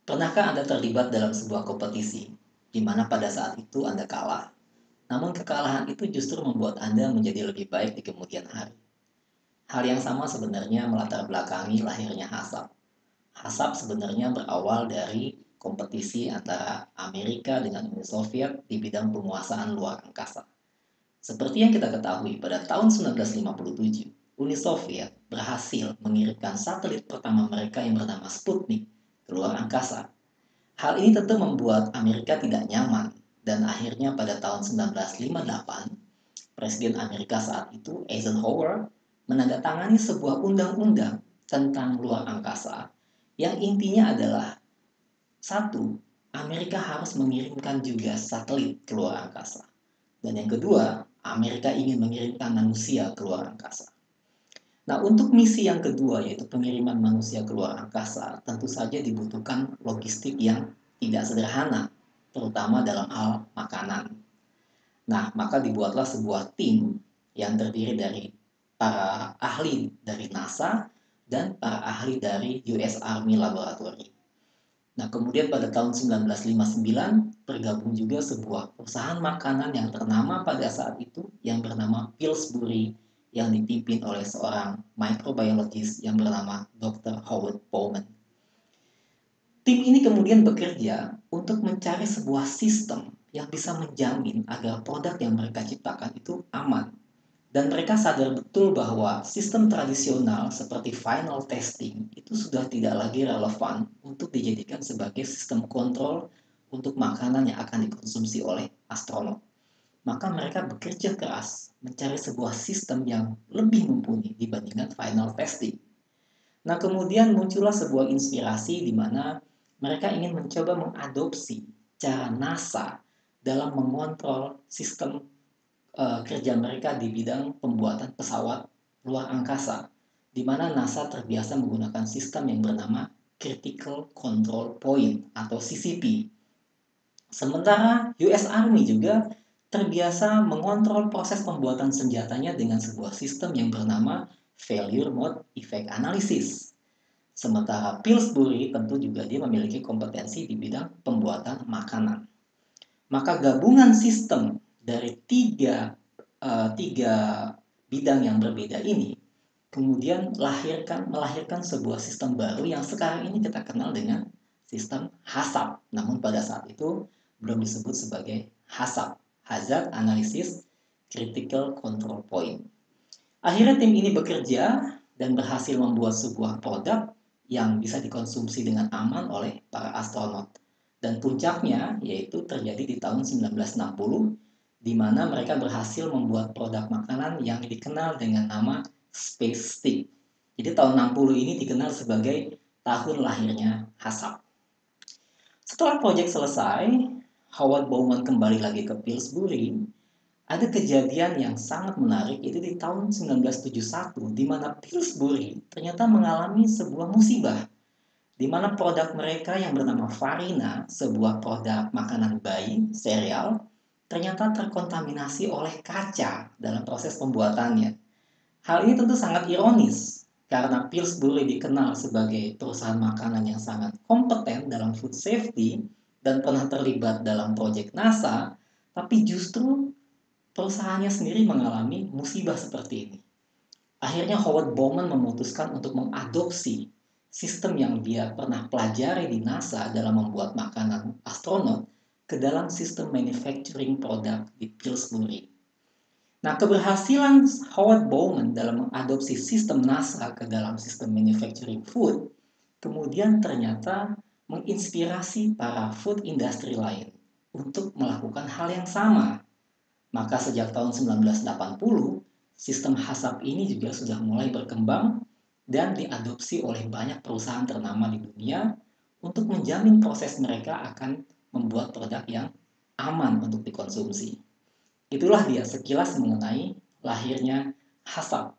Pernahkah Anda terlibat dalam sebuah kompetisi, di mana pada saat itu Anda kalah, namun kekalahan itu justru membuat Anda menjadi lebih baik di kemudian hari? Hal yang sama sebenarnya melatar belakangi lahirnya Hasab. Hasab sebenarnya berawal dari kompetisi antara Amerika dengan Uni Soviet di bidang penguasaan luar angkasa. Seperti yang kita ketahui, pada tahun 1957, Uni Soviet berhasil mengirimkan satelit pertama mereka yang bernama Sputnik ke luar angkasa. Hal ini tentu membuat Amerika tidak nyaman, dan akhirnya pada tahun 1958, Presiden Amerika saat itu, Eisenhower, menandatangani sebuah undang-undang tentang luar angkasa yang intinya adalah satu, Amerika harus mengirimkan juga satelit ke luar angkasa. Dan yang kedua, Amerika ingin mengirimkan manusia ke luar angkasa. Nah, untuk misi yang kedua, yaitu pengiriman manusia ke luar angkasa, tentu saja dibutuhkan logistik yang tidak sederhana, terutama dalam hal makanan. Nah, maka dibuatlah sebuah tim yang terdiri dari para ahli dari NASA dan para ahli dari US Army Laboratory. Nah, kemudian pada tahun 1959 bergabung juga sebuah perusahaan makanan yang ternama pada saat itu yang bernama Pillsbury yang dipimpin oleh seorang microbiologist yang bernama Dr. Howard Bowman. Tim ini kemudian bekerja untuk mencari sebuah sistem yang bisa menjamin agar produk yang mereka ciptakan itu aman. Dan mereka sadar betul bahwa sistem tradisional seperti final testing itu sudah tidak lagi relevan untuk dijadikan sebagai sistem kontrol untuk makanan yang akan dikonsumsi oleh astronot. Maka mereka bekerja keras mencari sebuah sistem yang lebih mumpuni dibandingkan final testing. Nah, kemudian muncullah sebuah inspirasi di mana mereka ingin mencoba mengadopsi cara NASA dalam mengontrol sistem kerja mereka di bidang pembuatan pesawat luar angkasa, di mana NASA terbiasa menggunakan sistem yang bernama Critical Control Point atau CCP. Sementara US Army juga terbiasa mengontrol proses pembuatan senjatanya dengan sebuah sistem yang bernama Failure Mode Effect Analysis. Sementara Pillsbury tentu juga dia memiliki kompetensi di bidang pembuatan makanan. Maka gabungan sistem dari tiga bidang yang berbeda ini kemudian melahirkan sebuah sistem baru yang sekarang ini kita kenal dengan sistem HACCP. Namun pada saat itu belum disebut sebagai HACCP, Hazard Analysis Critical Control Point. Akhirnya tim ini bekerja dan berhasil membuat sebuah produk yang bisa dikonsumsi dengan aman oleh para astronot. Dan puncaknya yaitu terjadi di tahun 1960, di mana mereka berhasil membuat produk makanan yang dikenal dengan nama Space Stick. Jadi tahun 60 ini dikenal sebagai tahun lahirnya HACCP. Setelah proyek selesai, Howard Bowman kembali lagi ke Pillsbury. Ada kejadian yang sangat menarik, yaitu di tahun 1971, di mana Pillsbury ternyata mengalami sebuah musibah, di mana produk mereka yang bernama Farina, sebuah produk makanan bayi, sereal, ternyata terkontaminasi oleh kaca dalam proses pembuatannya. Hal ini tentu sangat ironis, karena Pillsbury dikenal sebagai perusahaan makanan yang sangat kompeten dalam food safety dan pernah terlibat dalam proyek NASA, tapi justru perusahaannya sendiri mengalami musibah seperti ini. Akhirnya Howard Bowman memutuskan untuk mengadopsi sistem yang dia pernah pelajari di NASA dalam membuat makanan astronot ke dalam sistem manufacturing produk di Pillsbury. Nah, keberhasilan Howard Bowman dalam mengadopsi sistem NASA ke dalam sistem manufacturing food kemudian ternyata menginspirasi para food industry lain untuk melakukan hal yang sama. Maka sejak tahun 1980, sistem HACCP ini juga sudah mulai berkembang dan diadopsi oleh banyak perusahaan ternama di dunia untuk menjamin proses mereka akan membuat produk yang aman untuk dikonsumsi. Itulah dia sekilas mengenai lahirnya HACCP